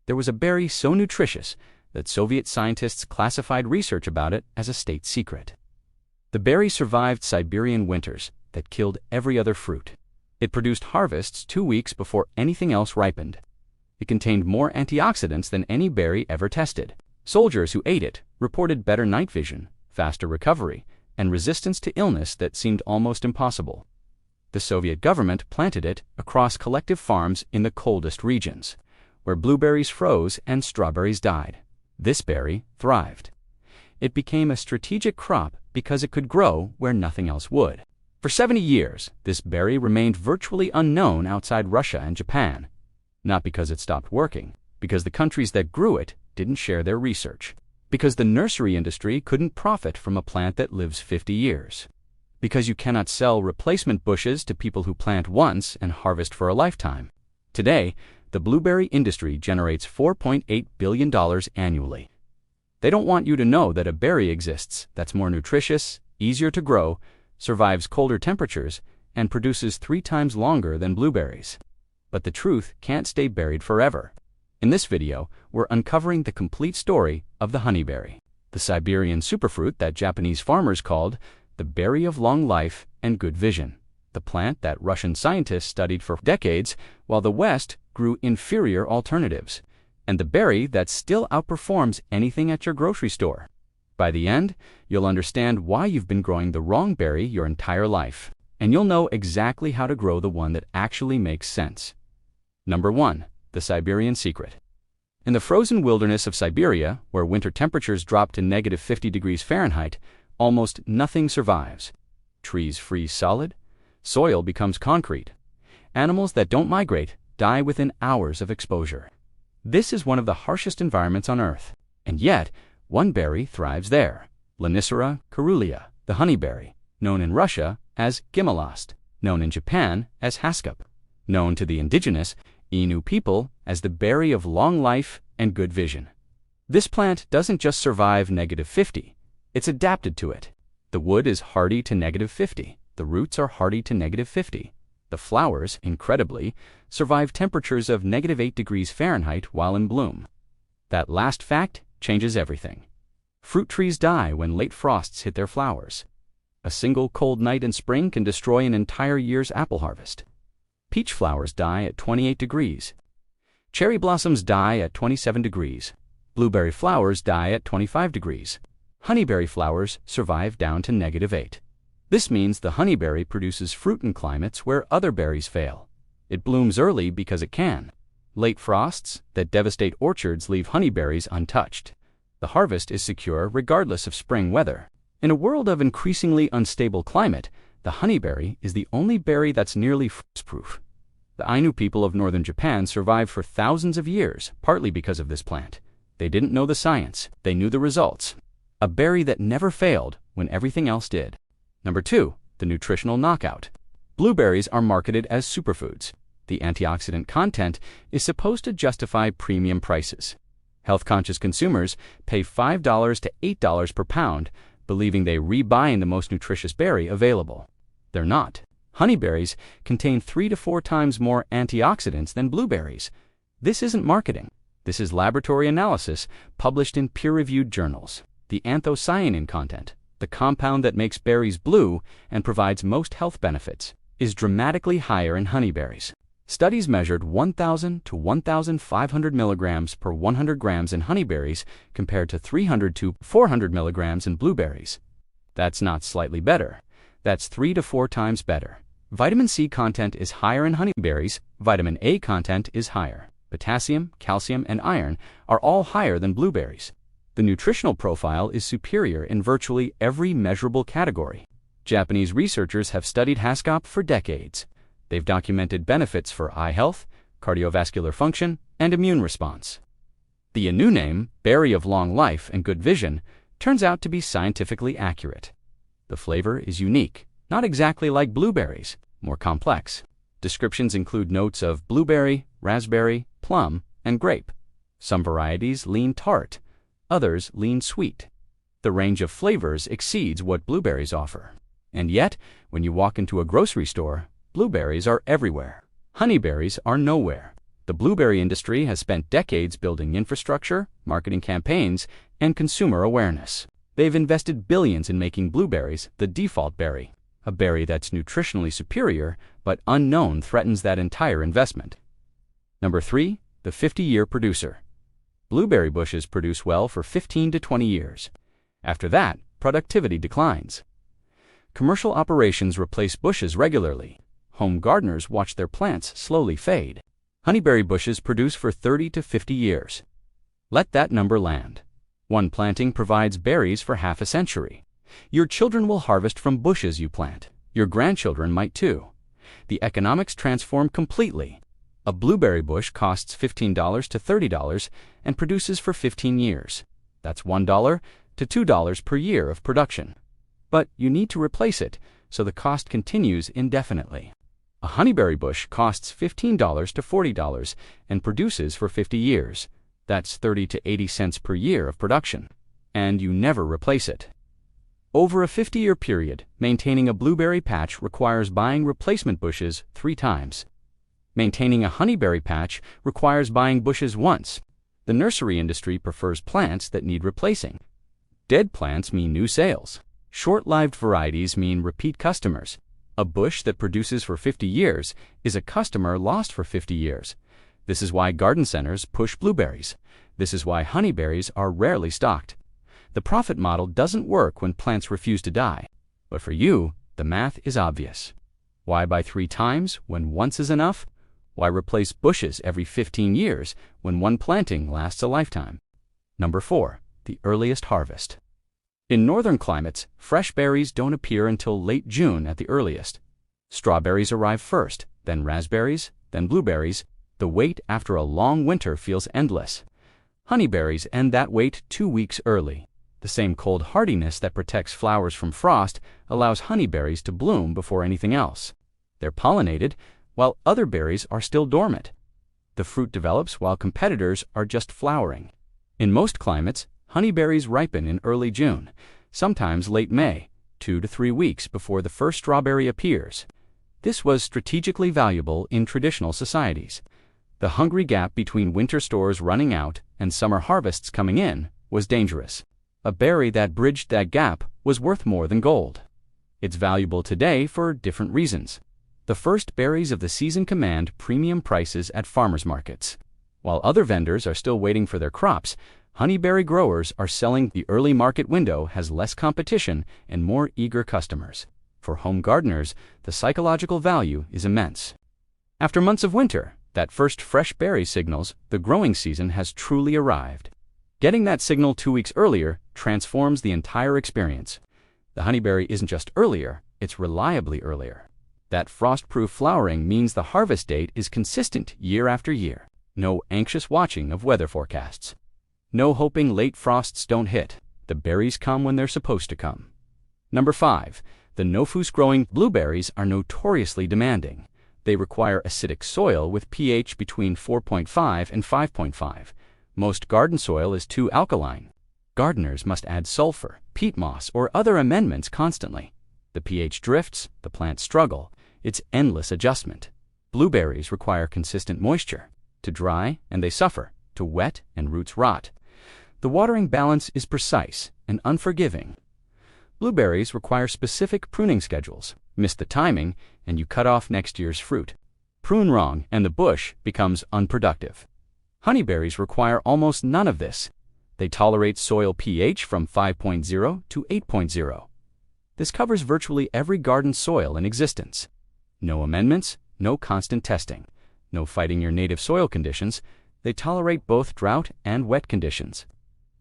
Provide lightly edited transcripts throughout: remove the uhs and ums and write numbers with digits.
There was a berry so nutritious that Soviet scientists classified research about it as a state secret. The berry survived Siberian winters that killed every other fruit. It produced harvests 2 weeks before anything else ripened. It contained more antioxidants than any berry ever tested. Soldiers who ate it reported better night vision, faster recovery, and resistance to illness that seemed almost impossible. The Soviet government planted it across collective farms in the coldest regions, where blueberries froze and strawberries died. This berry thrived. It became a strategic crop because it could grow where nothing else would. For 70 years, this berry remained virtually unknown outside Russia and Japan. Not because it stopped working, because the countries that grew it didn't share their research. Because the nursery industry couldn't profit from a plant that lives 50 years. Because you cannot sell replacement bushes to people who plant once and harvest for a lifetime. Today, the blueberry industry generates $4.8 billion annually. They don't want you to know that a berry exists that's more nutritious, easier to grow, survives colder temperatures, and produces 3 times longer than blueberries. But the truth can't stay buried forever. In this video, we're uncovering the complete story of the honeyberry, the Siberian superfruit that Japanese farmers called the berry of long life and good vision, the plant that Russian scientists studied for decades while the West grew inferior alternatives, and the berry that still outperforms anything at your grocery store. By the end, you'll understand why you've been growing the wrong berry your entire life, and you'll know exactly how to grow the one that actually makes sense. Number 1. The Siberian secret. In the frozen wilderness of Siberia, where winter temperatures drop to negative 50 degrees Fahrenheit, almost nothing survives. Trees freeze solid, soil becomes concrete. Animals that don't migrate die within hours of exposure. This is one of the harshest environments on Earth, and yet one berry thrives there, Lonicera caerulea, the honeyberry, known in Russia as Gimalost, known in Japan as haskap, known to the indigenous Innu people as the berry of long life and good vision. This plant doesn't just survive negative 50, it's adapted to it. The wood is hardy to negative 50, the roots are hardy to negative 50. The flowers, incredibly, survive temperatures of negative 8 degrees Fahrenheit while in bloom. That last fact changes everything. Fruit trees die when late frosts hit their flowers. A single cold night in spring can destroy an entire year's apple harvest. Peach flowers die at 28 degrees. Cherry blossoms die at 27 degrees. Blueberry flowers die at 25 degrees. Honeyberry flowers survive down to negative 8. This means the honeyberry produces fruit in climates where other berries fail. It blooms early because it can. Late frosts that devastate orchards leave honeyberries untouched. The harvest is secure regardless of spring weather. In a world of increasingly unstable climate, the honeyberry is the only berry that's nearly freeze-proof. The Ainu people of northern Japan survived for thousands of years, partly because of this plant. They didn't know the science, they knew the results. A berry that never failed when everything else did. Number 2. The nutritional knockout. Blueberries are marketed as superfoods. The antioxidant content is supposed to justify premium prices. Health-conscious consumers pay $5 to $8 per pound, believing they re-buying the most nutritious berry available. They're not. Honeyberries contain 3 to 4 times more antioxidants than blueberries. This isn't marketing. This is laboratory analysis published in peer-reviewed journals. The anthocyanin content, the compound that makes berries blue and provides most health benefits, is dramatically higher in honeyberries. Studies measured 1,000 to 1,500 milligrams per 100 grams in honeyberries compared to 300 to 400 milligrams in blueberries. That's not slightly better. That's 3 to 4 times better. Vitamin C content is higher in honeyberries. Vitamin A content is higher. Potassium, calcium, and iron are all higher than blueberries. The nutritional profile is superior in virtually every measurable category. Japanese researchers have studied haskap for decades. They've documented benefits for eye health, cardiovascular function, and immune response. The Innu name, berry of long life and good vision, turns out to be scientifically accurate. The flavor is unique, not exactly like blueberries, more complex. Descriptions include notes of blueberry, raspberry, plum, and grape. Some varieties lean tart, others lean sweet. The range of flavors exceeds what blueberries offer. And yet, when you walk into a grocery store, blueberries are everywhere. Honeyberries are nowhere. The blueberry industry has spent decades building infrastructure, marketing campaigns, and consumer awareness. They've invested billions in making blueberries the default berry. A berry that's nutritionally superior, but unknown threatens that entire investment. Number 3, the 50-year producer. Blueberry bushes produce well for 15 to 20 years. After that, productivity declines. Commercial operations replace bushes regularly. Home gardeners watch their plants slowly fade. Honeyberry bushes produce for 30 to 50 years. Let that number land. One planting provides berries for half a century. Your children will harvest from bushes you plant. Your grandchildren might too. The economics transform completely. A blueberry bush costs $15 to $30 and produces for 15 years. That's $1 to $2 per year of production. But you need to replace it, so the cost continues indefinitely. A honeyberry bush costs $15 to $40 and produces for 50 years. That's 30 to 80 cents per year of production. And you never replace it. Over a 50-year period, maintaining a blueberry patch requires buying replacement bushes 3 times. Maintaining a honeyberry patch requires buying bushes once. The nursery industry prefers plants that need replacing. Dead plants mean new sales. Short-lived varieties mean repeat customers. A bush that produces for 50 years is a customer lost for 50 years. This is why garden centers push blueberries. This is why honeyberries are rarely stocked. The profit model doesn't work when plants refuse to die. But for you, the math is obvious. Why buy 3 times when once is enough? Why replace bushes every 15 years when one planting lasts a lifetime? Number 4, the earliest harvest. In northern climates, fresh berries don't appear until late June at the earliest. Strawberries arrive first, then raspberries, then blueberries. The wait after a long winter feels endless. Honeyberries end that wait 2 weeks early. The same cold hardiness that protects flowers from frost allows honeyberries to bloom before anything else. They're pollinated, while other berries are still dormant. The fruit develops while competitors are just flowering. In most climates, honeyberries ripen in early June, sometimes late May, 2 to 3 weeks before the first strawberry appears. This was strategically valuable in traditional societies. The hungry gap between winter stores running out and summer harvests coming in was dangerous. A berry that bridged that gap was worth more than gold. It's valuable today for different reasons. The first berries of the season command premium prices at farmers markets. While other vendors are still waiting for their crops, honeyberry growers are selling. The early market window has less competition and more eager customers. For home gardeners, the psychological value is immense. After months of winter, that first fresh berry signals the growing season has truly arrived. Getting that signal 2 weeks earlier transforms the entire experience. The honeyberry isn't just earlier, it's reliably earlier. That frost-proof flowering means the harvest date is consistent year after year. No anxious watching of weather forecasts. No hoping late frosts don't hit. The berries come when they're supposed to come. Number 5. The no-fus-growing blueberries are notoriously demanding. They require acidic soil with pH between 4.5 and 5.5. Most garden soil is too alkaline. Gardeners must add sulfur, peat moss, or other amendments constantly. The pH drifts, the plants struggle. It's endless adjustment. Blueberries require consistent moisture. To dry, and they suffer. To wet, and roots rot. The watering balance is precise and unforgiving. Blueberries require specific pruning schedules. Miss the timing, and you cut off next year's fruit. Prune wrong, and the bush becomes unproductive. Honeyberries require almost none of this. They tolerate soil pH from 5.0 to 8.0. This covers virtually every garden soil in existence. No amendments, no constant testing, no fighting your native soil conditions. They tolerate both drought and wet conditions.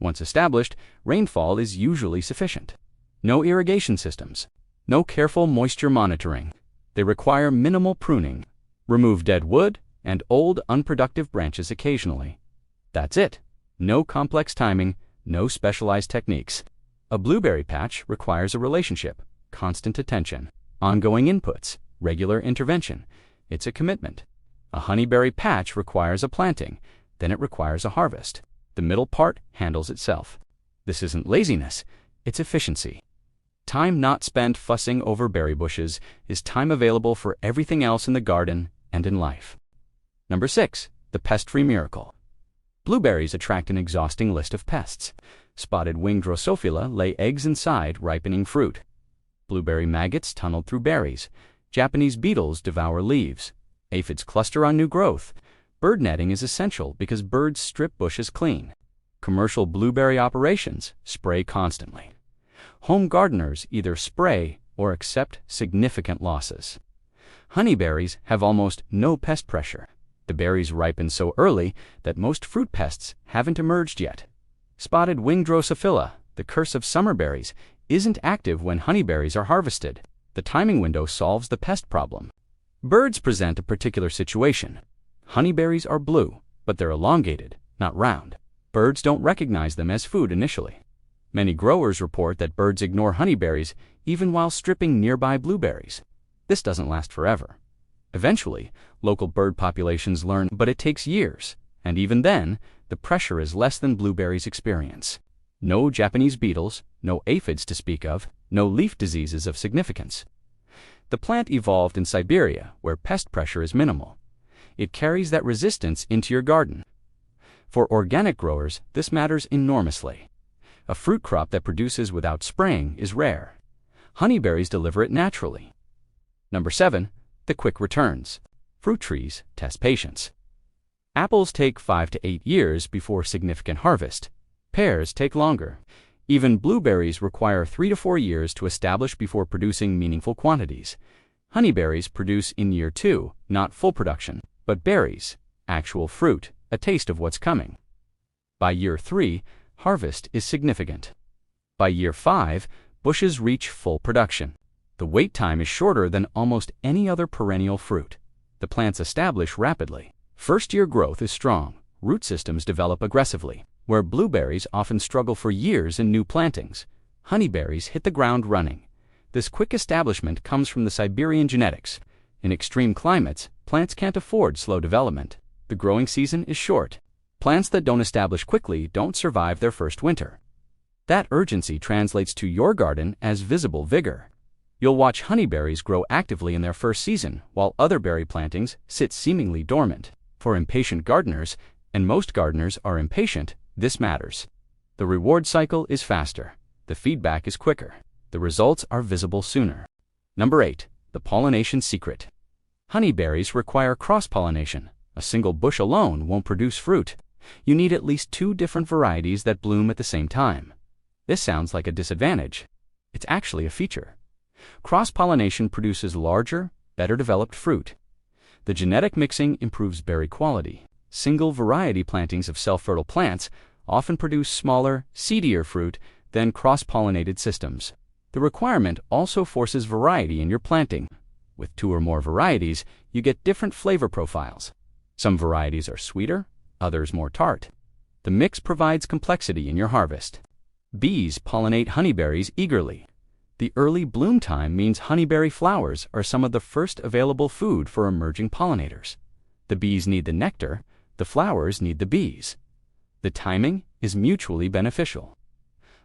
Once established, rainfall is usually sufficient. No irrigation systems, no careful moisture monitoring. They require minimal pruning. Remove dead wood and old unproductive branches occasionally. That's it. No complex timing, no specialized techniques. A blueberry patch requires a relationship, constant attention, ongoing inputs, regular intervention. It's a commitment. A honeyberry patch requires a planting, then it requires a harvest. The middle part handles itself. This isn't laziness, it's efficiency. Time not spent fussing over berry bushes is time available for everything else in the garden and in life. Number 6. The pest-free miracle. Blueberries attract an exhausting list of pests. Spotted winged Drosophila lay eggs inside ripening fruit. Blueberry maggots tunnel through berries. Japanese beetles devour leaves. Aphids cluster on new growth. Bird netting is essential because birds strip bushes clean. Commercial blueberry operations spray constantly. Home gardeners either spray or accept significant losses. Honeyberries have almost no pest pressure. The berries ripen so early that most fruit pests haven't emerged yet. Spotted winged Drosophila, the curse of summer berries, isn't active when honeyberries are harvested. The timing window solves the pest problem. Birds present a particular situation. Honeyberries are blue, but they're elongated, not round. Birds don't recognize them as food initially. Many growers report that birds ignore honeyberries even while stripping nearby blueberries. This doesn't last forever. Eventually, local bird populations learn, but it takes years, and even then, the pressure is less than blueberries experience. No Japanese beetles, no aphids to speak of, no leaf diseases of significance. The plant evolved in Siberia, where pest pressure is minimal. It carries that resistance into your garden. For organic growers, this matters enormously. A fruit crop that produces without spraying is rare. Honeyberries deliver it naturally. Number 7. The quick returns. Fruit trees test patience. Apples take 5 to 8 years before significant harvest. Pears take longer. Even blueberries require 3 to 4 years to establish before producing meaningful quantities. Honeyberries produce in year 2, not full production, but berries, actual fruit, a taste of what's coming. By year 3, harvest is significant. By year 5, bushes reach full production. The wait time is shorter than almost any other perennial fruit. The plants establish rapidly. First-year growth is strong. Root systems develop aggressively. Where blueberries often struggle for years in new plantings, honeyberries hit the ground running. This quick establishment comes from the Siberian genetics. In extreme climates, plants can't afford slow development. The growing season is short. Plants that don't establish quickly don't survive their first winter. That urgency translates to your garden as visible vigor. You'll watch honeyberries grow actively in their first season, while other berry plantings sit seemingly dormant. For impatient gardeners, and most gardeners are impatient, this matters. The reward cycle is faster. The feedback is quicker. The results are visible sooner. Number 8. The pollination secret. Honeyberries require cross-pollination. A single bush alone won't produce fruit. You need at least 2 different varieties that bloom at the same time. This sounds like a disadvantage. It's actually a feature. Cross-pollination produces larger, better-developed fruit. The genetic mixing improves berry quality. Single variety plantings of self-fertile plants often produce smaller, seedier fruit than cross-pollinated systems. The requirement also forces variety in your planting. With 2 or more varieties, you get different flavor profiles. Some varieties are sweeter, others more tart. The mix provides complexity in your harvest. Bees pollinate honeyberries eagerly. The early bloom time means honeyberry flowers are some of the first available food for emerging pollinators. The bees need the nectar, the flowers need the bees. The timing is mutually beneficial.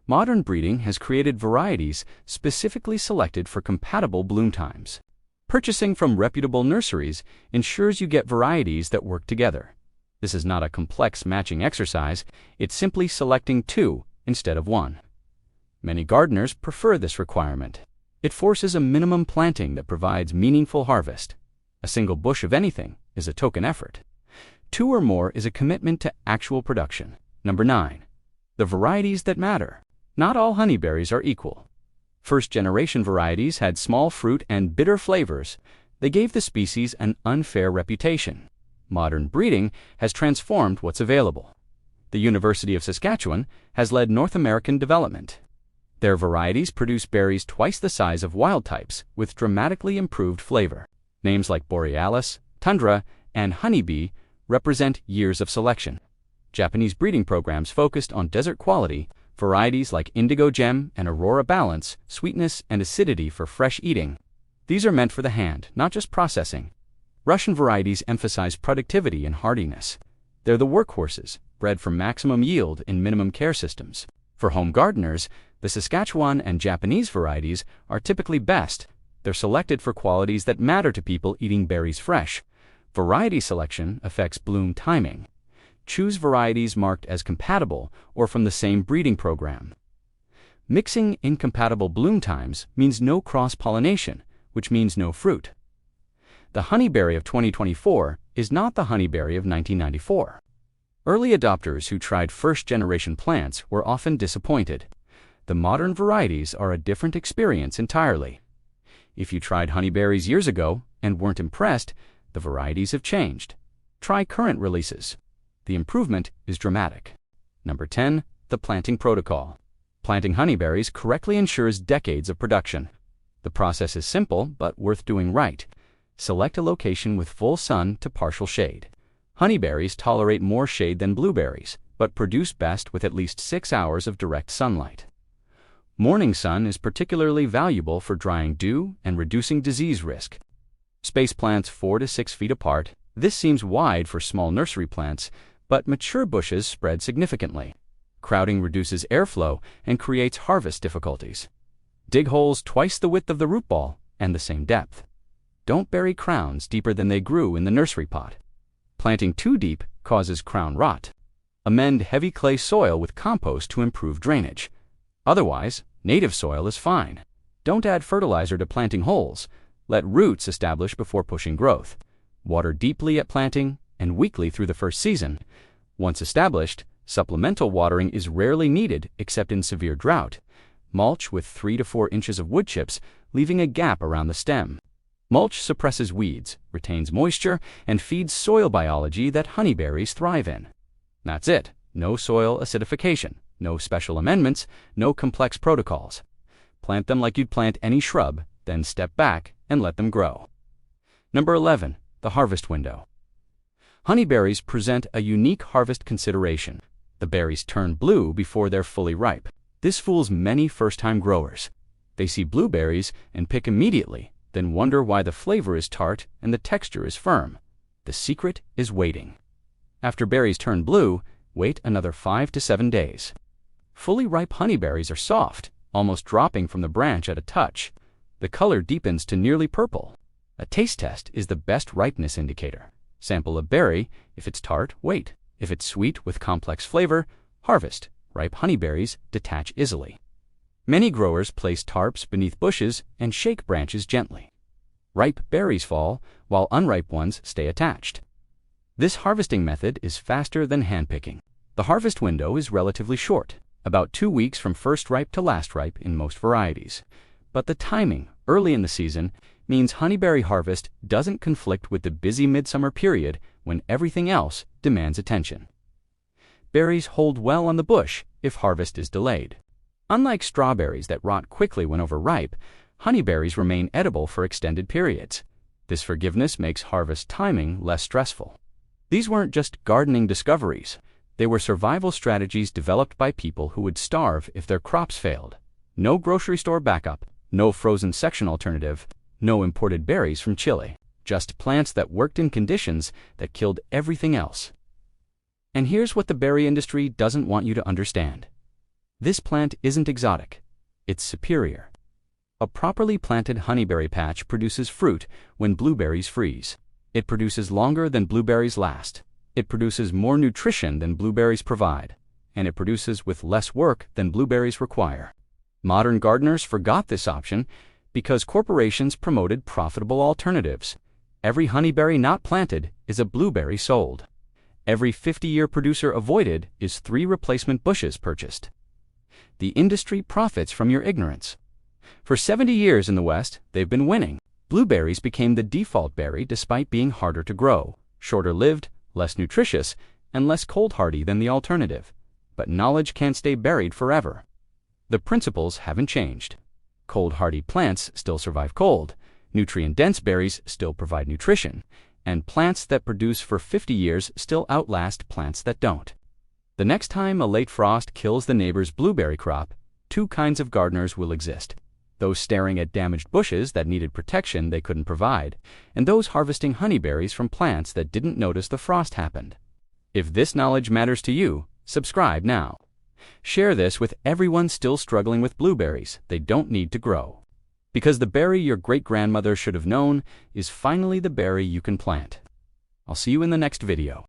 Modern breeding has created varieties specifically selected for compatible bloom times. Purchasing from reputable nurseries ensures you get varieties that work together. This is not a complex matching exercise, it's simply selecting 2 instead of 1. Many gardeners prefer this requirement. It forces a minimum planting that provides meaningful harvest. A single bush of anything is a token effort. 2 or more is a commitment to actual production. Number 9. The varieties that matter. Not all honeyberries are equal. First-generation varieties had small fruit and bitter flavors. They gave the species an unfair reputation. Modern breeding has transformed what's available. The University of Saskatchewan has led North American development. Their varieties produce berries twice the size of wild types with dramatically improved flavor. Names like Borealis, Tundra, and Honeybee represent years of selection. Japanese breeding programs focused on desert quality, varieties like Indigo Gem and Aurora balance sweetness and acidity for fresh eating. These are meant for the hand, not just processing. Russian varieties emphasize productivity and hardiness. They're the workhorses, bred for maximum yield in minimum care systems. For home gardeners, the Saskatchewan and Japanese varieties are typically best. They're selected for qualities that matter to people eating berries fresh. Variety selection affects bloom timing. Choose varieties marked as compatible or from the same breeding program. Mixing incompatible bloom times means no cross-pollination, which means no fruit. The honeyberry of 2024 is not the honeyberry of 1994. Early adopters who tried first-generation plants were often disappointed. The modern varieties are a different experience entirely. If you tried honeyberries years ago and weren't impressed, the varieties have changed. Try current releases. The improvement is dramatic. Number 10. The planting protocol. Planting honeyberries correctly ensures decades of production. The process is simple but worth doing right. Select a location with full sun to partial shade. Honeyberries tolerate more shade than blueberries, but produce best with at least 6 hours of direct sunlight. Morning sun is particularly valuable for drying dew and reducing disease risk. Space plants 4 to 6 feet apart. This seems wide for small nursery plants, but mature bushes spread significantly. Crowding reduces airflow and creates harvest difficulties. Dig holes twice the width of the root ball and the same depth. Don't bury crowns deeper than they grew in the nursery pot. Planting too deep causes crown rot. Amend heavy clay soil with compost to improve drainage. Otherwise, native soil is fine. Don't add fertilizer to planting holes. Let roots establish before pushing growth. Water deeply at planting and weekly through the first season. Once established, supplemental watering is rarely needed except in severe drought. Mulch with 3 to 4 inches of wood chips, leaving a gap around the stem. Mulch suppresses weeds, retains moisture, and feeds soil biology that honeyberries thrive in. That's it. No soil acidification, no special amendments, no complex protocols. Plant them like you'd plant any shrub, then step back and let them grow. Number 11. The harvest window. Honeyberries present a unique harvest consideration. The berries turn blue before they're fully ripe. This fools many first-time growers. They see blueberries and pick immediately, then wonder why the flavor is tart and the texture is firm. The secret is waiting. After berries turn blue, wait another 5 to 7 days. Fully ripe honeyberries are soft, almost dropping from the branch at a touch. The color deepens to nearly purple. A taste test is the best ripeness indicator. Sample a berry. If it's tart, wait. If it's sweet with complex flavor, harvest. Ripe honeyberries detach easily. Many growers place tarps beneath bushes and shake branches gently. Ripe berries fall, while unripe ones stay attached. This harvesting method is faster than handpicking. The harvest window is relatively short, about 2 weeks from first ripe to last ripe in most varieties. But the timing, early in the season, means honeyberry harvest doesn't conflict with the busy midsummer period when everything else demands attention. Berries hold well on the bush if harvest is delayed. Unlike strawberries that rot quickly when overripe, honeyberries remain edible for extended periods. This forgiveness makes harvest timing less stressful. These weren't just gardening discoveries. They were survival strategies developed by people who would starve if their crops failed. No grocery store backup, no frozen section alternative, no imported berries from Chile. Just plants that worked in conditions that killed everything else. And here's what the berry industry doesn't want you to understand. This plant isn't exotic. It's superior. A properly planted honeyberry patch produces fruit when blueberries freeze. It produces longer than blueberries last. It produces more nutrition than blueberries provide. And it produces with less work than blueberries require. Modern gardeners forgot this option because corporations promoted profitable alternatives. Every honeyberry not planted is a blueberry sold. Every 50-year producer avoided is 3 replacement bushes purchased. The industry profits from your ignorance. For 70 years in the West, they've been winning. Blueberries became the default berry despite being harder to grow, shorter-lived, less nutritious, and less cold-hardy than the alternative. But knowledge can't stay buried forever. The principles haven't changed. Cold-hardy plants still survive cold. Nutrient-dense berries still provide nutrition. And plants that produce for 50 years still outlast plants that don't. The next time a late frost kills the neighbor's blueberry crop, 2 kinds of gardeners will exist. Those staring at damaged bushes that needed protection they couldn't provide, and those harvesting honeyberries from plants that didn't notice the frost happened. If this knowledge matters to you, subscribe now. Share this with everyone still struggling with blueberries they don't need to grow. Because the berry your great-grandmother should have known is finally the berry you can plant. I'll see you in the next video.